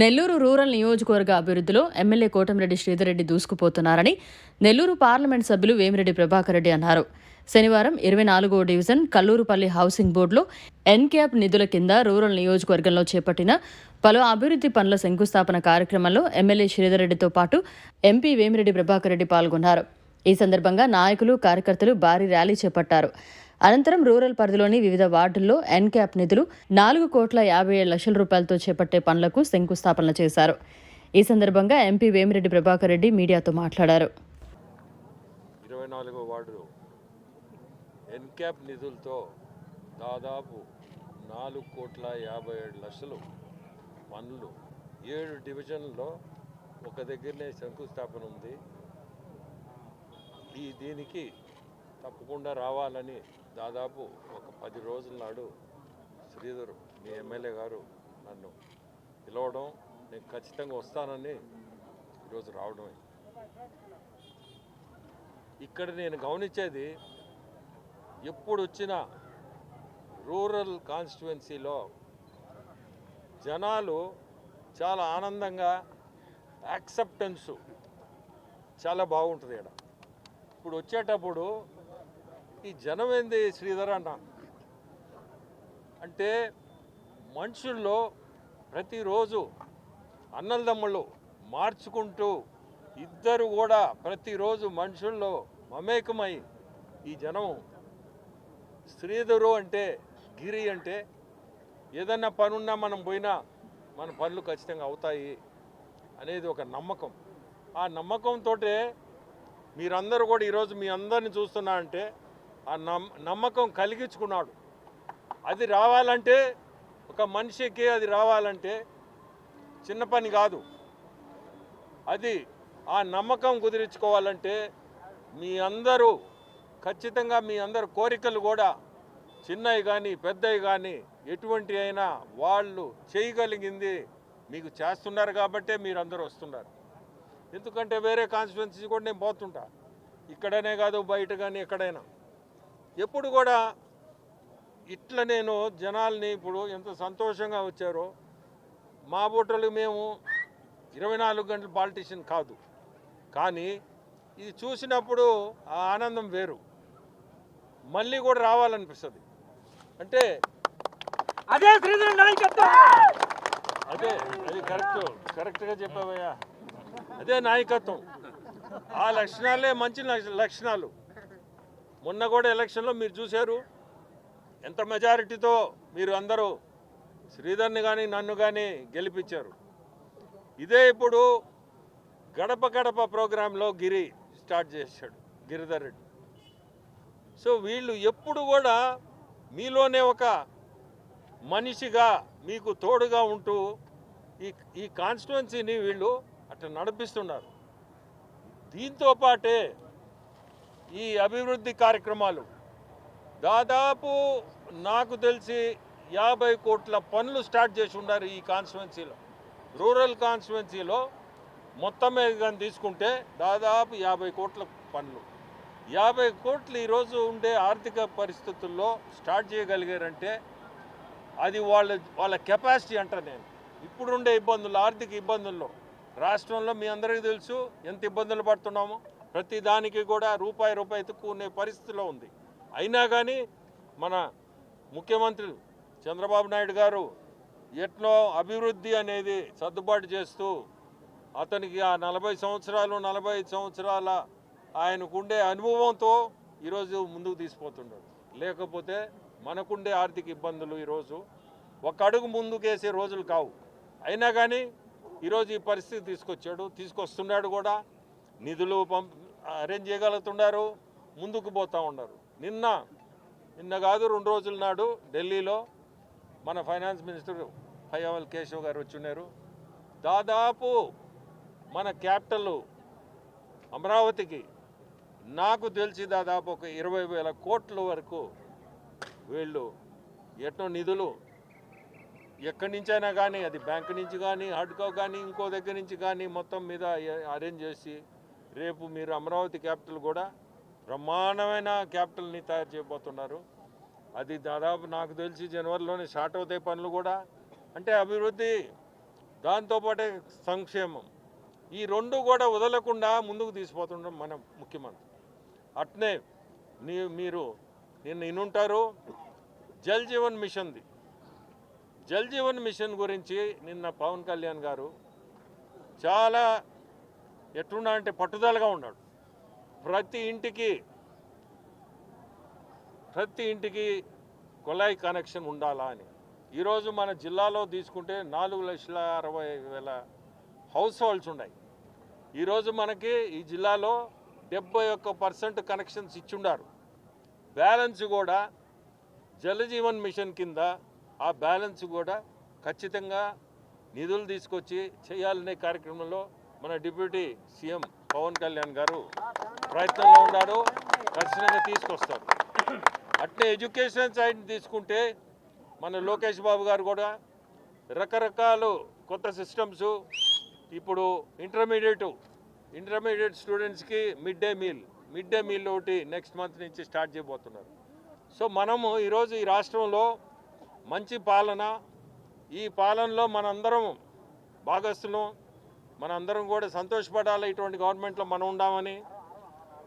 Nellore rural నియోజకవర్గ అభివృద్ధిలో MLA Kotamreddy Sridhar Reddy దూసుకుపోతున్నారని Nellore parliament సభ్యులు వేమిరెడ్డి ప్రభాకర్ రెడ్డి అన్నారు. శనివారం 24వ డివిజన్ కల్లూరుపల్లి హౌసింగ్ బోర్డులో ఎన్క్యాప్ నిధుల కింద రూరల్ నియోజకవర్గంలో చేపట్టిన పలు అభివృద్ధి పనుల శంకుస్థాపన కార్యక్రమంలో ఎమ్మెల్యే శ్రీధర్రెడ్డితో పాటు ఎంపీ వేమిరెడ్డి ప్రభాకర్ రెడ్డి పాల్గొన్నారు. ఈ సందర్భంగా నాయకులు, కార్యకర్తలు భారీ ర్యాలీ చేపట్టారు. అనంతరం రూరల్ పరిధిలోని వివిధ వార్డుల్లో ఎన్క్యాప్ నిధులు 4,57,00,000 రూపాయలతో చేపట్టే పనులకు శంకుస్థాపన చేశారు. ఈ సందర్భంగా ఎంపీ వేమిరెడ్డి ప్రభాకర్ రెడ్డి మీడియాతో మాట్లాడారు. 24వ వార్డు ఎన్క్యాప్ నిధులతో దాదాపు 4,57,00,000 పనులు 7 డివిజన్లలో ఒక దగ్గరనే శంకుస్థాపన ఉంది. దీనికి తప్పకుండా రావాలని దాదాపు ఒక 10 రోజుల నాడు శ్రీధర్ మీ ఎమ్మెల్యే గారు నన్ను పిలవడం, నేను ఖచ్చితంగా వస్తానని ఈరోజు రావడమే. ఇక్కడ నేను గమనించేది, ఎప్పుడు వచ్చినా రూరల్ కాన్స్టిట్యువెన్సీలో జనాలు చాలా ఆనందంగా, యాక్సెప్టెన్సు చాలా బాగుంటుంది. ఇక్కడ ఇప్పుడు వచ్చేటప్పుడు ఈ జనం ఏంది శ్రీధర్ అన్న అంటే, మనుషుల్లో ప్రతిరోజు అన్నదమ్ముళ్ళు మార్చుకుంటూ ఇద్దరు కూడా ప్రతిరోజు మనుషుల్లో మమేకమై ఈ జనం శ్రీధరు అంటే, గిరి అంటే ఏదన్నా పనున్నా మనం పోయినా మన పనులు ఖచ్చితంగా అవుతాయి అనేది ఒక నమ్మకం. ఆ నమ్మకంతో మీరందరూ కూడా ఈరోజు మీ అందరిని చూస్తున్నా అంటే ఆ నమ్మకం కలిగించుకున్నాడు. అది రావాలంటే, ఒక మనిషికి అది రావాలంటే చిన్న పని కాదు. అది ఆ నమ్మకం కుదిరించుకోవాలంటే మీ అందరూ ఖచ్చితంగా, మీ అందరు కోరికలు కూడా చిన్నవి కానీ పెద్దవి కానీ ఎటువంటి అయినా వాళ్ళు చేయగలిగింది మీకు చేస్తున్నారు కాబట్టే మీరు అందరూ వస్తున్నారు. ఎందుకంటే వేరే కాన్స్టిట్యువెన్సీ కూడా నేను పోతుంటా, ఇక్కడనే కాదు బయట కానీ ఎక్కడైనా. ఎప్పుడు కూడా ఇట్లా నేను జనాల్ని, ఇప్పుడు ఎంత సంతోషంగా వచ్చారో, మా బోటలు మేము 24 గంటలు పాలిటీషియన్ కాదు, కానీ ఇది చూసినప్పుడు ఆ ఆనందం వేరు. మళ్ళీ కూడా రావాలనిపిస్తుంది. అంటే అదే శ్రీధర్ నాయకత్వం, అదే అది కరెక్ట్గా చెప్పావయ్యా. అదే నాయకత్వం. ఆ లక్షణాలే మంచి లక్షణాలు. మొన్న కూడా ఎలక్షన్లో మీరు చూశారు ఎంత మెజారిటీతో మీరు అందరూ శ్రీధర్ని కానీ నన్ను కానీ గెలిపించారు. ఇదే ఇప్పుడు గడప గడప ప్రోగ్రాంలో గిరి స్టార్ట్ చేశాడు, గిరిధర్ రెడ్డి. సో వీళ్ళు ఎప్పుడు కూడా మీలోనే ఒక మనిషిగా మీకు తోడుగా ఉంటూ ఈ కాన్స్టిట్యువెన్సీని వీళ్ళు అట్లా నడిపిస్తున్నారు. దీంతో పాటే ఈ అభివృద్ధి కార్యక్రమాలు దాదాపు నాకు తెలిసి 50 కోట్ల పనులు స్టార్ట్ చేసి ఉన్నారు ఈ కాన్స్టిట్యువెన్సీలో. రూరల్ కాన్స్టిట్యువెన్సీలో మొత్తం మీద కానీ తీసుకుంటే దాదాపు 50 కోట్ల పనులు. 50 కోట్లు ఈరోజు ఉండే ఆర్థిక పరిస్థితుల్లో స్టార్ట్ చేయగలిగారంటే అది వాళ్ళ కెపాసిటీ అంట. నేను ఇప్పుడుండే ఇబ్బందులు, ఆర్థిక ఇబ్బందుల్లో రాష్ట్రంలో మీ అందరికీ తెలుసు ఎంత ఇబ్బందులు పడుతున్నామో. ప్రతి దానికి కూడా రూపాయి ఎత్తుక్కునే పరిస్థితిలో ఉంది. అయినా కానీ మన ముఖ్యమంత్రి చంద్రబాబు నాయుడు గారు ఎట్నో అభివృద్ధి అనేది సర్దుబాటు చేస్తూ, అతనికి ఆ 40 సంవత్సరాలు 45 సంవత్సరాల ఆయనకుండే అనుభవంతో ఈరోజు ముందుకు తీసుకుపోతున్నాడు. లేకపోతే మనకుండే ఆర్థిక ఇబ్బందులు ఈరోజు ఒక అడుగు ముందుకేసే రోజులు కావు. అయినా కానీ ఈరోజు ఈ పరిస్థితి తీసుకొస్తున్నాడు కూడా. నిధులు అరేంజ్ చేయగలుగుతున్నారు, ముందుకు పోతూ ఉన్నారు. నిన్న కాదు 2 రోజుల నాడు ఢిల్లీలో మన ఫైనాన్స్ మినిస్టర్ పయ్యావల్ కేశవ్ గారు వచ్చున్నారు. దాదాపు మన క్యాపిటల్ అమరావతికి నాకు తెలిసి దాదాపు ఒక 20,000 కోట్ల వరకు వీళ్ళు ఎన్నో నిధులు ఎక్కడి నుంచైనా కానీ, అది బ్యాంకు నుంచి కానీ, హడ్కో కానీ, ఇంకో దగ్గర నుంచి కానీ మొత్తం మీద అరేంజ్ చేసి రేపు మీరు అమరావతి క్యాపిటల్ కూడా బ్రహ్మాండమైన క్యాపిటల్ని తయారు చేయబోతున్నారు. అది దాదాపు నాకు తెలిసి జనవరిలోనే స్టార్ట్ అవుతాయి పనులు కూడా. అంటే అభివృద్ధి దాంతోపాటే సంక్షేమం, ఈ రెండు కూడా వదలకుండా ముందుకు తీసుకుపోతుండడం మన ముఖ్యమంత్రి. అట్నే మీరు నిన్న వినుంటారు జల్ జీవన్ మిషన్ది. జల్ జీవన్ మిషన్ గురించి నిన్న పవన్ కళ్యాణ్ గారు చాలా ఎట్లున్నా అంటే పట్టుదలగా ఉన్నాడు. ప్రతి ఇంటికి కుళాయి కనెక్షన్ ఉండాలా అని. ఈరోజు మన జిల్లాలో తీసుకుంటే 4,60,000 హౌస్ హోల్డ్స్ ఉన్నాయి. ఈరోజు మనకి ఈ జిల్లాలో 71% కనెక్షన్స్ ఇచ్చుండారు. బ్యాలెన్స్ కూడా జలజీవన్ మిషన్ కింద ఆ బ్యాలెన్స్ కూడా ఖచ్చితంగా నిధులు తీసుకొచ్చి చేయాలనే కార్యక్రమంలో మన డిప్యూటీ సీఎం పవన్ కళ్యాణ్ గారు ప్రయత్నంలో ఉన్నాడు. ఖచ్చితంగా తీసుకొస్తారు. అట్నే ఎడ్యుకేషన్ సైడ్ తీసుకుంటే మన లోకేష్ బాబు గారు కూడా రకరకాల కొత్త సిస్టమ్స్, ఇప్పుడు ఇంటర్మీడియట్ స్టూడెంట్స్కి మిడ్ డే మీల్ ఒకటి నెక్స్ట్ మంత్ నుంచి స్టార్ట్ చేయబోతున్నారు. సో మనము ఈరోజు ఈ రాష్ట్రంలో మంచి పాలన, ఈ పాలనలో మనందరం భాగస్థులం, మనందరం కూడా సంతోషపడాలి. ఇటువంటి గవర్నమెంట్లో మనం ఉండామని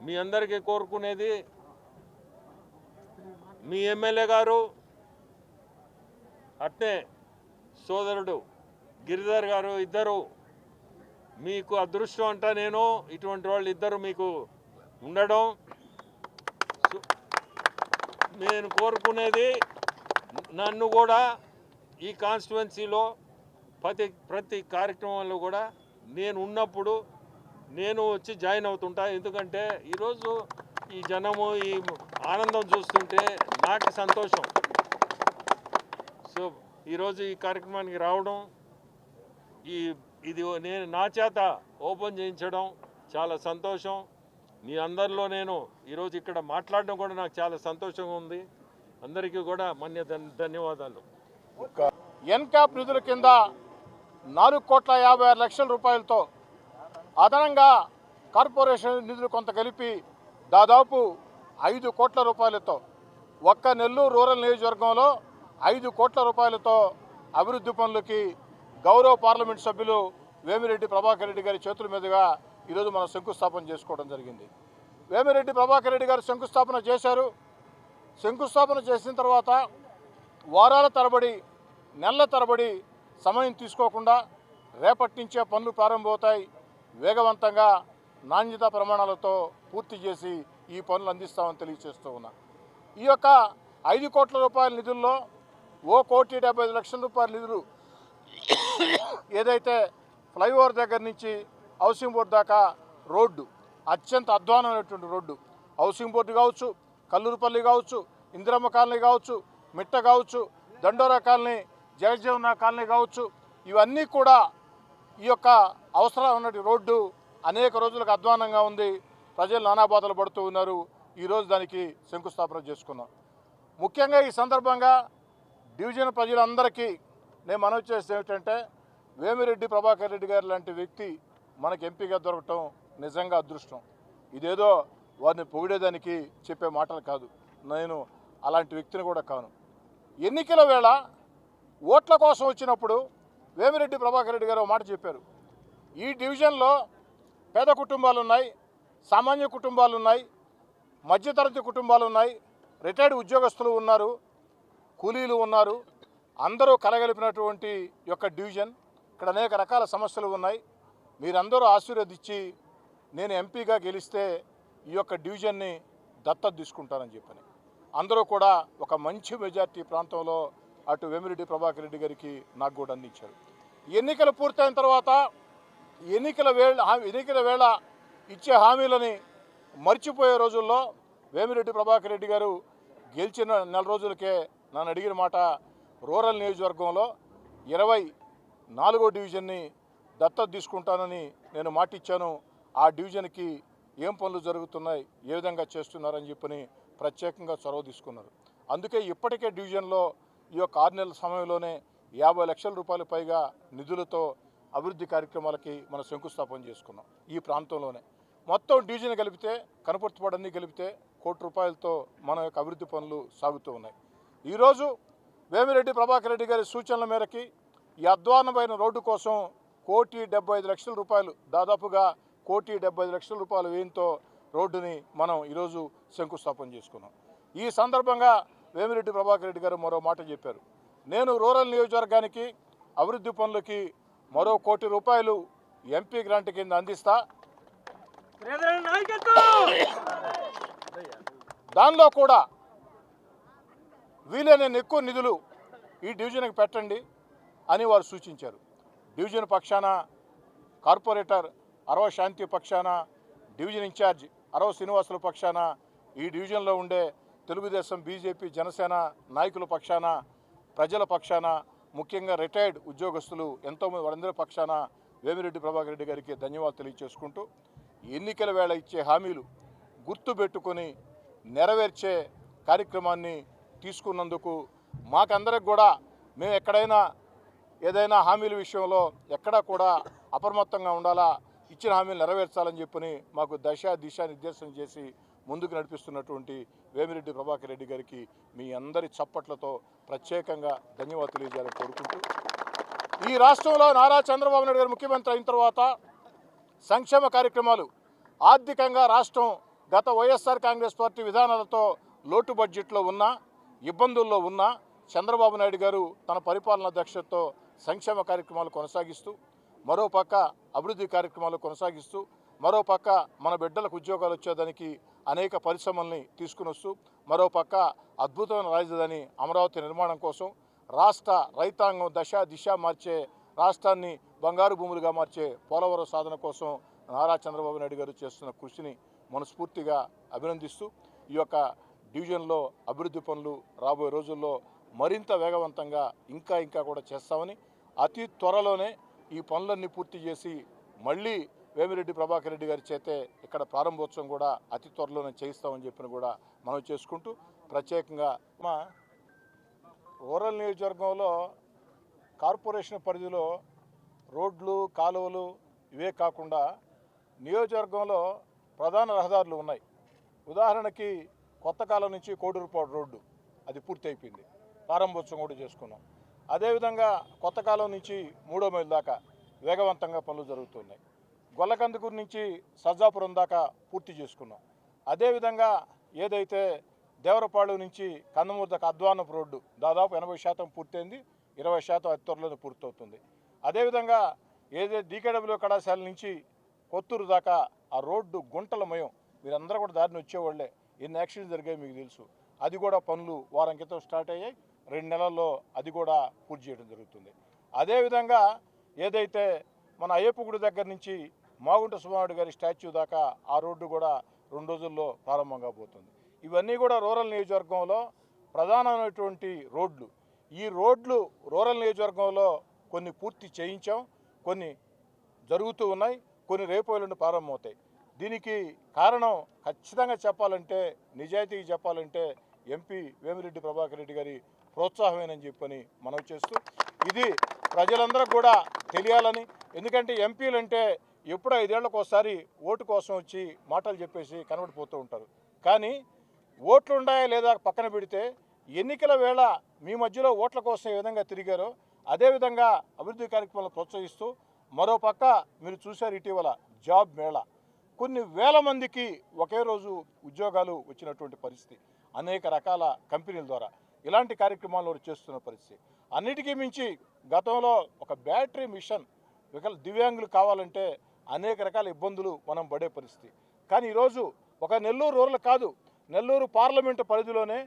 మీ అందరికీ కోరుకునేది. మీ ఎమ్మెల్యే గారు అట్నే సోదరుడు గిరిధర్ గారు ఇద్దరు మీకు అదృష్టం అంట. నేను ఇటువంటి వాళ్ళు ఇద్దరు మీకు ఉండడం నేను కోరుకునేది. నన్ను కూడా ఈ కాన్స్టిట్యువెన్సీలో ప్రతి కార్యక్రమంలో కూడా నేను ఉన్నప్పుడు నేను వచ్చి జాయిన్ అవుతుంటా. ఎందుకంటే ఈరోజు ఈ జనము ఈ ఆనందం చూస్తుంటే నాకు సంతోషం. సో ఈరోజు ఈ కార్యక్రమానికి రావడం, ఇది నేను నా చేత ఓపెన్ చేయించడం చాలా సంతోషం. మీ అందరిలో నేను ఈరోజు ఇక్కడ మాట్లాడడం కూడా నాకు చాలా సంతోషంగా ఉంది. అందరికీ కూడా ధన్యవాదాలు. ఎన్క్యాప్ నిధుల కింద 4,56,00,000 రూపాయలతో అదనంగా కార్పొరేషన్ నిధులు కొంత కలిపి దాదాపు 5 కోట్ల రూపాయలతో ఒక్క నెల్లూరు రూరల్ నియోజకవర్గంలో 5 కోట్ల రూపాయలతో అభివృద్ధి పనులకి గౌరవ పార్లమెంట్ సభ్యులు వేమిరెడ్డి ప్రభాకర్ రెడ్డి గారి చేతుల మీదుగా ఈరోజు మనం శంకుస్థాపన చేసుకోవడం జరిగింది. వేమిరెడ్డి ప్రభాకర్ రెడ్డి గారు శంకుస్థాపన చేశారు. శంకుస్థాపన చేసిన తర్వాత వారాల తరబడి, నెలల తరబడి సమయం తీసుకోకుండా రేపటి నుంచే పనులు ప్రారంభమవుతాయి. వేగవంతంగా నాణ్యతా ప్రమాణాలతో పూర్తి చేసి ఈ పనులు అందిస్తామని తెలియజేస్తూ ఉన్నా. ఈ యొక్క 5 కోట్ల రూపాయల నిధుల్లో 1,75,00,000 రూపాయల నిధులు ఏదైతే ఫ్లైఓవర్ దగ్గర నుంచి హౌసింగ్ బోర్డు దాకా రోడ్డు, అత్యంత అధ్వానమైనటువంటి రోడ్డు, హౌసింగ్ బోర్డు కావచ్చు, కల్లూరుపల్లి కావచ్చు, ఇందిరమ్మ కాలనీ కావచ్చు, మిట్ట కావచ్చు, దండోరా కాలనీ, జగజ్జీవన కాలనీ కావచ్చు, ఇవన్నీ కూడా ఈ యొక్క అవసరం ఉన్నటువంటి రోడ్డు అనేక రోజులకు అధ్వానంగా ఉంది. ప్రజలు నానా బాధలు పడుతూ ఉన్నారు. ఈరోజు దానికి శంకుస్థాపన చేసుకున్నాం. ముఖ్యంగా ఈ సందర్భంగా డివిజన్ ప్రజలందరికీ నేను మనవి చేసేది ఏమిటంటే, వేమిరెడ్డి ప్రభాకర్ రెడ్డి గారు లాంటి వ్యక్తి మనకు ఎంపీగా దొరకటం నిజంగా అదృష్టం. ఇదేదో వారిని పొగిడేదానికి చెప్పే మాటలు కాదు. నేను అలాంటి వ్యక్తిని కూడా కాను. ఎన్నికల వేళ ఓట్ల కోసం వచ్చినప్పుడు వేమిరెడ్డి ప్రభాకర్ రెడ్డి గారు మాట చెప్పారు. ఈ డివిజన్లో పేద కుటుంబాలు ఉన్నాయి, సామాన్య కుటుంబాలు ఉన్నాయి, మధ్యతరగతి కుటుంబాలు ఉన్నాయి, రిటైర్డ్ ఉద్యోగస్తులు ఉన్నారు, కూలీలు ఉన్నారు. అందరూ కలగలిపినటువంటి యొక్క డివిజన్. ఇక్కడ అనేక రకాల సమస్యలు ఉన్నాయి. మీరందరూ ఆశీర్వదించి నేను ఎంపీగా గెలిస్తే ఈ యొక్క డివిజన్ని దత్తత తీసుకుంటానని చెప్పని అందరూ కూడా ఒక మంచి మెజార్టీ ప్రాంతంలో అటు వేమిరెడ్డి ప్రభాకర్ రెడ్డి గారికి నాకు కూడా అందించారు. ఎన్నికలు పూర్తయిన తర్వాత ఎన్నికల వేళ ఇచ్చే హామీలని మర్చిపోయే రోజుల్లో వేమిరెడ్డి ప్రభాకర్ రెడ్డి గారు గెలిచిన నెల రోజులకే నన్ను అడిగిన మాట, రూరల్ నియోజకవర్గంలో 24వ డివిజన్ని దత్తత తీసుకుంటానని నేను మాట ఇచ్చాను. ఆ డివిజన్కి ఏం పనులు జరుగుతున్నాయి, ఏ విధంగా చేస్తున్నారని చెప్పని ప్రత్యేకంగా చొరవ తీసుకున్నారు. అందుకే ఇప్పటికే డివిజన్లో ఈ యొక్క 6 నెలల సమయంలోనే 50 లక్షల రూపాయల పైగా నిధులతో అభివృద్ధి కార్యక్రమాలకి మనం శంకుస్థాపన చేసుకున్నాం. ఈ ప్రాంతంలోనే మొత్తం డివిజన్ కలిపితే, కనపర్తిపాడన్నీ కలిపితే 1 కోటి రూపాయలతో మన యొక్క అభివృద్ధి పనులు సాగుతూ ఉన్నాయి. ఈరోజు వేమిరెడ్డి ప్రభాకర్ రెడ్డి గారి సూచనల మేరకి ఈ అధ్వాన్నమైన రోడ్డు కోసం 1,75,00,000 రూపాయలు, దాదాపుగా 1,75,00,000 రూపాయల వ్యయంతో రోడ్డుని మనం ఈరోజు శంకుస్థాపన చేసుకున్నాం. ఈ సందర్భంగా వేమిరెడ్డి ప్రభాకర్ రెడ్డి గారు మరో మాట చెప్పారు. నేను రూరల్ నియోజకవర్గానికి అభివృద్ధి పనులకి మరో 1 కోటి రూపాయలు ఎంపీ గ్రాంట్ కింద అందిస్తా, దానిలో కూడా వీలైన ఎక్కువ నిధులు ఈ డివిజన్కి పెట్టండి అని వారు సూచించారు. డివిజన్ పక్షాన కార్పొరేటర్ అరవ శాంతి పక్షాన, డివిజన్ ఇన్ఛార్జ్ అరవ శ్రీనివాసుల పక్షాన, ఈ డివిజన్లో ఉండే తెలుగుదేశం, బీజేపీ, జనసేన నాయకుల పక్షాన, ప్రజల పక్షాన, ముఖ్యంగా రిటైర్డ్ ఉద్యోగస్తులు ఎంతోమంది వారందరి పక్షాన వేమిరెడ్డి ప్రభాకర్ రెడ్డి గారికి ధన్యవాదాలు తెలియజేసుకుంటూ, ఎన్నికల వేళ ఇచ్చే హామీలు గుర్తుపెట్టుకొని నెరవేర్చే కార్యక్రమాన్ని తీసుకున్నందుకు మాకందరికి కూడా మేము ఎక్కడైనా ఏదైనా హామీల విషయంలో ఎక్కడా కూడా అప్రమత్తంగా ఉండాలా, ఇచ్చిన హామీలు నెరవేర్చాలని చెప్పని మాకు దిశా నిర్దేశం చేసి ముందుకు నడిపిస్తున్నటువంటి వేమిరెడ్డి ప్రభాకర్ రెడ్డి గారికి మీ అందరి చప్పట్లతో ప్రత్యేకంగా ధన్యవాదాలు తెలియజేయాలని కోరుకుంటూ, ఈ రాష్ట్రంలో నారా చంద్రబాబు నాయుడు గారు ముఖ్యమంత్రి అయిన తర్వాత సంక్షేమ కార్యక్రమాలు, ఆర్థికంగా రాష్ట్రం గత వైఎస్ఆర్ కాంగ్రెస్ పార్టీ విధానాలతో లోటు బడ్జెట్లో ఉన్నా, ఇబ్బందుల్లో ఉన్నా చంద్రబాబు నాయుడు గారు తన పరిపాలనా దక్షతతో సంక్షేమ కార్యక్రమాలు కొనసాగిస్తూ, మరోపక్క అభివృద్ధి కార్యక్రమాలు కొనసాగిస్తూ, మరోపక్క మన బిడ్డలకు ఉద్యోగాలు వచ్చేదానికి అనేక పరిశ్రమల్ని తీసుకుని వస్తూ, మరోపక్క అద్భుతమైన రాజధాని అమరావతి నిర్మాణం కోసం, రాష్ట్ర రైతాంగం దిశ మార్చే, రాష్ట్రాన్ని బంగారు భూములుగా మార్చే పోలవరం సాధన కోసం నారా చంద్రబాబు నాయుడు గారు చేస్తున్న కృషిని మనస్ఫూర్తిగా అభినందిస్తూ, ఈ యొక్క డివిజన్లో అభివృద్ధి పనులు రాబోయే రోజుల్లో మరింత వేగవంతంగా ఇంకా కూడా చేస్తామని, అతి త్వరలోనే ఈ పనులన్నీ పూర్తి చేసి మళ్ళీ వేమిరెడ్డి ప్రభాకర్ రెడ్డి గారి చేతే ఇక్కడ ప్రారంభోత్సవం కూడా అతి త్వరలోనే చేయిస్తామని చెప్పిన కూడా మనం చేసుకుంటూ, ప్రత్యేకంగా మా రూరల్ నియోజకవర్గంలో కార్పొరేషన్ పరిధిలో రోడ్లు, కాలువలు ఇవే కాకుండా నియోజకవర్గంలో ప్రధాన రహదారులు ఉన్నాయి. ఉదాహరణకి కొత్త కాలం నుంచి కోడూరుపాడు రోడ్డు అది పూర్తి అయిపోయింది, ప్రారంభోత్సవం కూడా చేసుకున్నాం. అదేవిధంగా కొత్త కాలం నుంచి 3వ మైలు దాకా వేగవంతంగా పనులు జరుగుతున్నాయి. గొల్లకందుకూరు నుంచి సజ్జాపురం దాకా పూర్తి చేసుకున్నాం. అదేవిధంగా ఏదైతే దేవరపాడు నుంచి కందమూరు దాకా అధ్వానపు రోడ్డు దాదాపు 80% పూర్తయింది, 20% అతి త్వరలోనే పూర్తవుతుంది. అదేవిధంగా ఏదైతే డీకేడబ్ల్యూ కళాశాల నుంచి కొత్తూరు దాకా ఆ రోడ్డు గుంటలమయం, మీరందరూ కూడా దారిని వచ్చేవాళ్లే, ఎన్ని యాక్సిడెంట్స్ జరిగాయి మీకు తెలుసు. అది కూడా పనులు వారం క్రితం స్టార్ట్ అయ్యాయి, 2 నెలల్లో అది కూడా పూర్తి చేయడం జరుగుతుంది. అదేవిధంగా ఏదైతే మన అయ్యప్ప గుడి దగ్గర నుంచి మాగుంట సుబ్బారెడ్డి గారి స్టాచ్యూ దాకా ఆ రోడ్డు కూడా 2 రోజుల్లో ప్రారంభంగా పోతుంది. ఇవన్నీ కూడా రూరల్ నియోజకవర్గంలో ప్రధానమైనటువంటి రోడ్లు. ఈ రోడ్లు రూరల్ నియోజకవర్గంలో కొన్ని పూర్తి చేయించాం, కొన్ని జరుగుతూ ఉన్నాయి, కొన్ని రేపు ఎల్లుండి ప్రారంభమవుతాయి. దీనికి కారణం ఖచ్చితంగా చెప్పాలంటే, నిజాయితీగా చెప్పాలంటే ఎంపీ వేమిరెడ్డి ప్రభాకర్ రెడ్డి గారి ప్రోత్సాహమేనని చెప్పని మనం చేస్తూ, ఇది ప్రజలందరూ కూడా తెలియాలని, ఎందుకంటే ఎంపీలు అంటే ఎప్పుడో 5 ఏళ్లకు ఒకసారి ఓటు కోసం వచ్చి మాటలు చెప్పేసి కనబడిపోతూ ఉంటారు. కానీ ఓట్లు ఉన్నాయా లేదా పక్కన పెడితే ఎన్నికల వేళ మీ మధ్యలో ఓట్ల కోసం ఏ విధంగా తిరిగారో అదేవిధంగా అభివృద్ధి కార్యక్రమాలను ప్రోత్సహిస్తూ, మరోపక్క మీరు చూశారు ఇటీవల జాబ్ మేళా, కొన్ని వేల మందికి ఒకే రోజు ఉద్యోగాలు వచ్చినటువంటి పరిస్థితి, అనేక రకాల కంపెనీల ద్వారా ఇలాంటి కార్యక్రమాలు చేస్తున్న పరిస్థితి. అన్నిటికీ మించి గతంలో ఒక బ్యాటరీ మిషన్ దివ్యాంగులు కావాలంటే అనేక రకాల ఇబ్బందులు మనం పడే పరిస్థితి. కానీ ఈరోజు ఒక నెల్లూరు రూరల్ కాదు, నెల్లూరు పార్లమెంటు పరిధిలోనే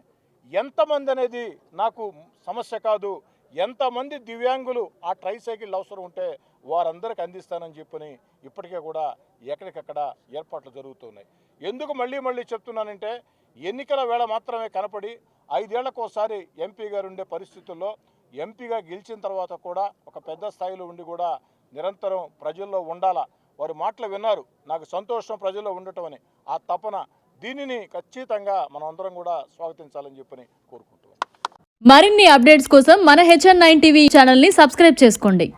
ఎంతమంది అనేది నాకు సమస్య కాదు, ఎంతమంది దివ్యాంగులు ఆ ట్రైసైకిల్ అవసరం ఉంటే వారందరికీ అందిస్తానని చెప్పని ఇప్పటికే కూడా ఎక్కడికక్కడ ఏర్పాట్లు జరుగుతున్నాయి. ఎందుకు మళ్ళీ చెప్తున్నానంటే, ఎన్నికల వేళ మాత్రమే కనపడి 5 ఏళ్లకు ఒకసారి ఎంపీ గారు ఉండే పరిస్థితుల్లో ఎంపీగా గెలిచిన తర్వాత కూడా ఒక పెద్ద స్థాయిలో ఉండి కూడా నిరంతరం ప్రజల్లో ఉండాలా, వారి మాటలు విన్నారు, నాకు సంతోషం ప్రజల్లో ఉండటం అని, ఆ తపన, దీనిని ఖచ్చితంగా మనం అందరం కూడా స్వాగతించాలని చెప్పని కోరుకుంటున్నాం. మరిన్ని అప్డేట్స్ కోసం మన HN9 టీవీ ఛానల్ని సబ్స్క్రైబ్ చేసుకోండి.